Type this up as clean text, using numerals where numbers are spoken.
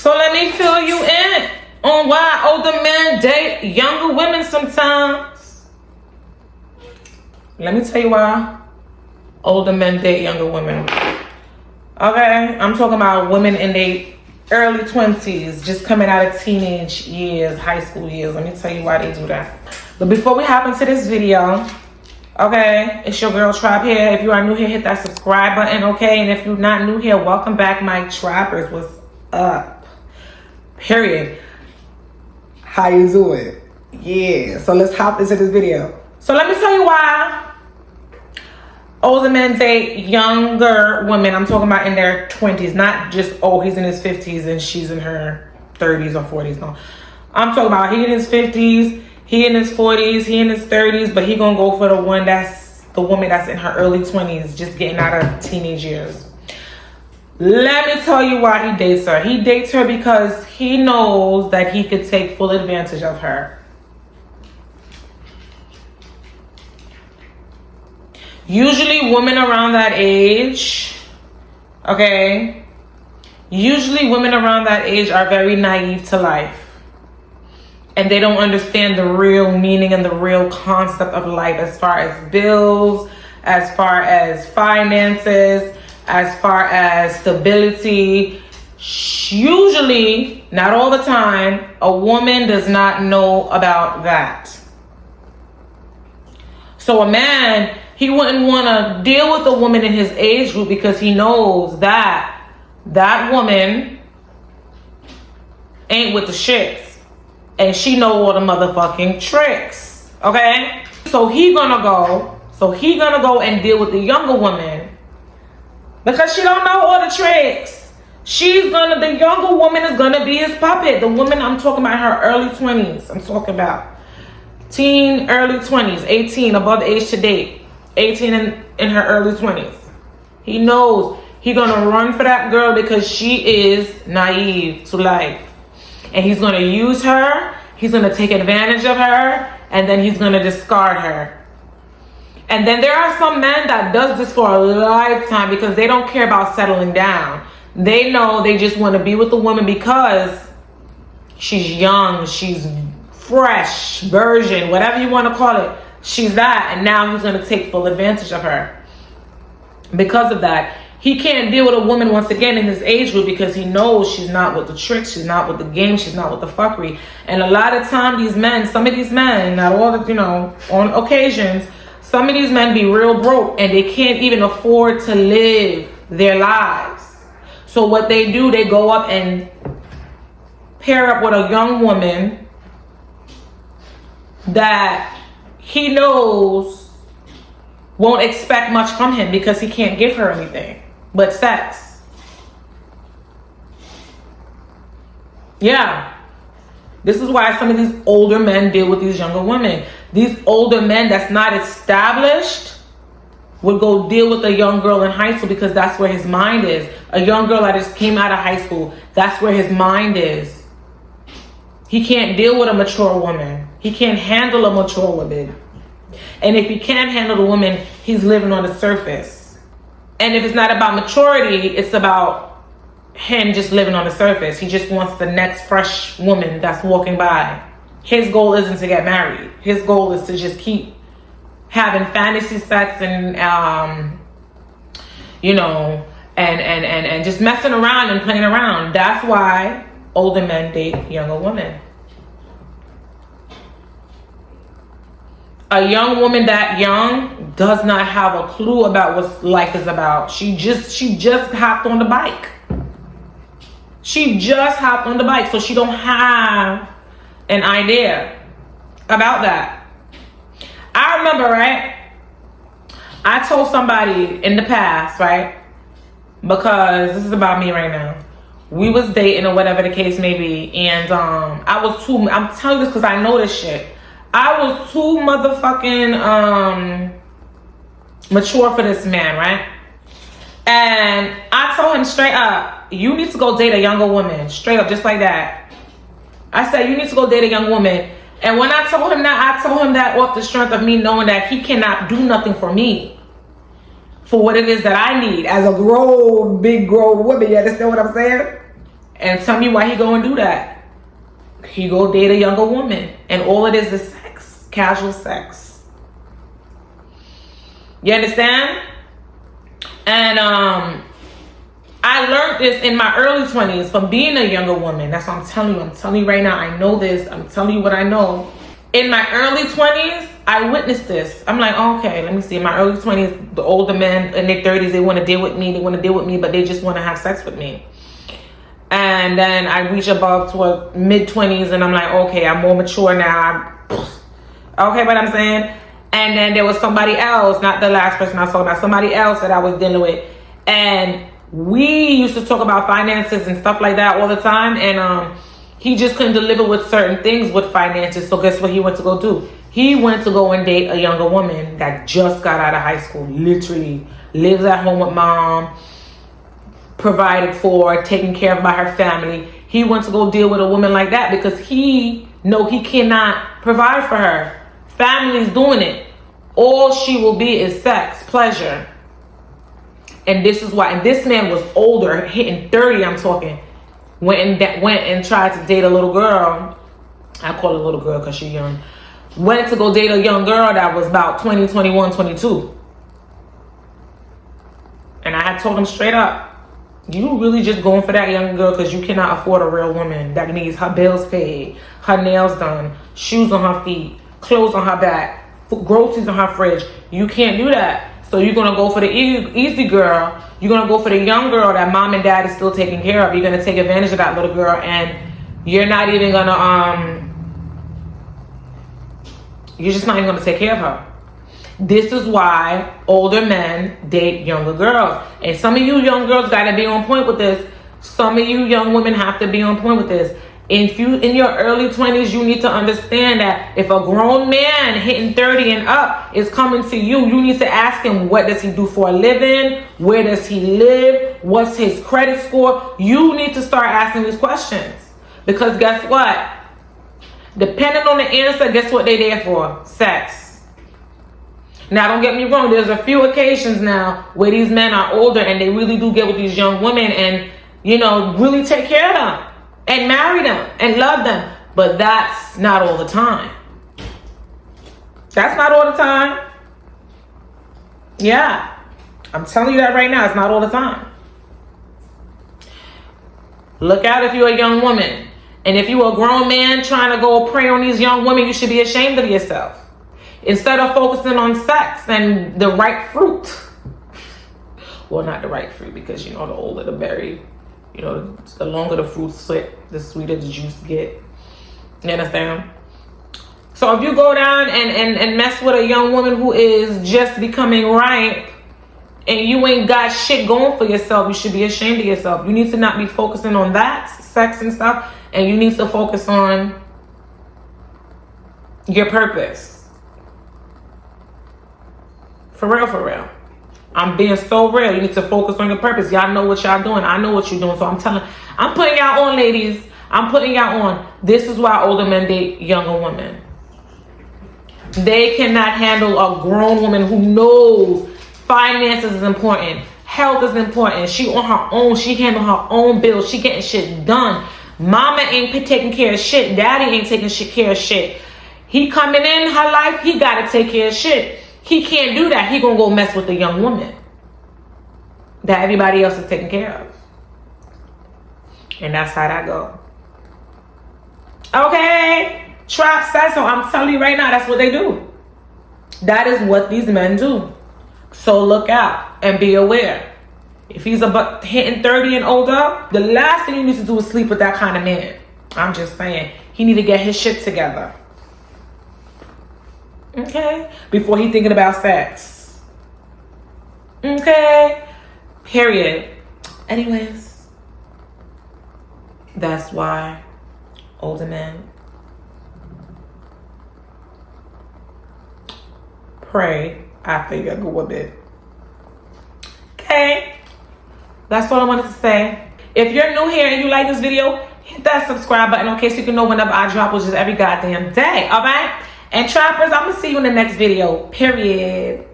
So let me fill you in on why older men date younger women sometimes. Let me tell you why older men date younger women. Okay, I'm talking about women in their early 20s, just coming out of teenage years, high school years. Let me tell you why they do that. But before we hop into this video, okay, it's your girl Trapp here. If you are new here, hit that subscribe button, okay? And if you're not new here, welcome back, my trappers. What's up? Period. How you doing? Yeah, so let's hop into this video. So let me tell you why older men date younger women. I'm talking about in their 20s, not just, oh, he's in his 50s and she's in her 30s or 40s. No, I'm talking about he in his 50s, he in his 40s, he in his 30s, but he gonna go for the woman that's in her early 20s, just getting out of teenage years. Let me tell you why he dates her. He dates her because he knows that he could take full advantage of her. Usually women around that age, okay, usually women around that age are very naive to life. And they don't understand the real meaning and the real concept of life as far as bills, as far as finances, as far as stability. Usually, not all the time, a woman does not know about that. So a man, he wouldn't want to deal with a woman in his age group because he knows that that woman ain't with the shits. And she know all the motherfucking tricks, okay? So he gonna go and deal with the younger woman because she don't know all the tricks. The younger woman is gonna be his puppet. The woman, I'm talking about her early 20s. I'm talking about teen, early 20s, 18, above the age to date. 18 in her early 20s. He knows he gonna run for that girl because she is naive to life. And he's gonna use her, he's gonna take advantage of her, and then he's gonna discard her. And then there are some men that does this for a lifetime because they don't care about settling down. They know they just wanna be with the woman because she's young, she's fresh, virgin, whatever you wanna call it. She's that, and now he's gonna take full advantage of her. Because of that, he can't deal with a woman once again in his age group because he knows she's not with the tricks, she's not with the game, she's not with the fuckery. And a lot of time these men, some of these men, not all the, on occasions, some of these men be real broke and they can't even afford to live their lives. So what they do, they go up and pair up with a young woman that he knows won't expect much from him because he can't give her anything but sex. Yeah. This is why some of these older men deal with these younger women. These older men that's not established would go deal with a young girl in high school because that's where his mind is. A young girl that just came out of high school, that's where his mind is. He can't deal with a mature woman. He can't handle a mature woman. And if he can't handle the woman, he's living on the surface. And if it's not about maturity, it's about him just living on the surface. He just wants the next fresh woman that's walking by. His goal isn't to get married. His goal is to just keep having fantasy sex and, and just messing around and playing around. That's why older men date younger women. A young woman that young does not have a clue about what life is about. She just hopped on the bike. She just hopped on the bike, so she don't have an idea about that. I remember, right? I told somebody in the past, right? Because this is about me right now. We was dating or whatever the case may be, and I'm telling you this because I know this shit. I was too motherfucking mature for this man, right? And I told him straight up, you need to go date a younger woman. Straight up, just like that. I said, you need to go date a young woman. And when I told him that off the strength of me knowing that he cannot do nothing for me, for what it is that I need as a big grown woman. You understand what I'm saying? And tell me why he go and do that. He go date a younger woman. And all it is sex. Casual sex. You understand? And I learned this in my early 20s from being a younger woman. That's what I'm telling you. I'm telling you right now. I know this. I'm telling you what I know. In my early 20s, I witnessed this. I'm like, okay, let me see. In my early 20s, the older men in their 30s, they want to deal with me. They want to deal with me, but they just want to have sex with me. And then I reach above to a mid-20s, and I'm like, okay, I'm more mature now. Okay, what I'm saying? And then there was somebody else, not the last person I saw, about somebody else that I was dealing with. And we used to talk about finances and stuff like that all the time. And he just couldn't deliver with certain things with finances. So guess what he went to go do? He went to go and date a younger woman that just got out of high school. Literally lives at home with mom, provided for, taken care of by her family. He went to go deal with a woman like that because he know he cannot provide for her. Family's doing it. All she will be is sex, pleasure. And this is why. And this man was older, hitting 30, I'm talking. Went and tried to date a little girl. I call her a little girl because she's young. Went to go date a young girl that was about 20, 21, 22. And I had told him straight up, you really just going for that young girl because you cannot afford a real woman that needs her bills paid, her nails done, shoes on her feet, clothes on her back, groceries on her fridge. You can't do that. So you're going to go for the easy girl. You're going to go for the young girl that mom and dad is still taking care of. You're going to take advantage of that little girl, and you're not even going to, you're just not even going to take care of her. This is why older men date younger girls. And some of you young girls got to be on point with this. Some of you young women have to be on point with this. If you in your early 20s, you need to understand that if a grown man hitting 30 and up is coming to you, you need to ask him, what does he do for a living? Where does he live? What's his credit score? You need to start asking these questions. Because guess what? Depending on the answer, guess what they're there for? Sex. Now, don't get me wrong. There's a few occasions now where these men are older and they really do get with these young women and, you know, really take care of them. And marry them and love them. But that's not all the time. That's not all the time. Yeah. I'm telling you that right now. It's not all the time. Look out if you're a young woman. And if you're a grown man trying to go prey on these young women, you should be ashamed of yourself. Instead of focusing on sex and the right fruit. Well, not the right fruit because, you know, the older the berry, you know, the longer the fruit sit, the sweeter the juice get. You understand? So if you go down and mess with a young woman who is just becoming ripe and you ain't got shit going for yourself, you should be ashamed of yourself. You need to not be focusing on that, sex and stuff, and you need to focus on your purpose. For real, for real. I'm being so real. You need to focus on your purpose. Y'all know what y'all doing. I know what you're doing. So I'm putting y'all on, ladies. I'm putting y'all on. This is why older men date younger women. They cannot handle a grown woman who knows finances is important. Health is important. She on her own. She handle her own bills. She getting shit done. Mama ain't taking care of shit. Daddy ain't taking care of shit. He coming in her life. He got to take care of shit. He can't do that. He gonna go mess with the young woman that everybody else is taking care of. And that's how that go. Okay? Trapp says so. I'm telling you right now, that's what they do. That is what these men do. So look out and be aware. If he's about hitting 30 and older, the last thing you need to do is sleep with that kind of man. I'm just saying. He need to get his shit together. Okay? Before he thinking about sex. Okay? Period. Anyways. That's why older men pray after younger women. Okay? That's all I wanted to say. If you're new here and you like this video, hit that subscribe button, okay, so you can know whenever I drop, which is every goddamn day. Alright? And trappers, I'm gonna see you in the next video. Period.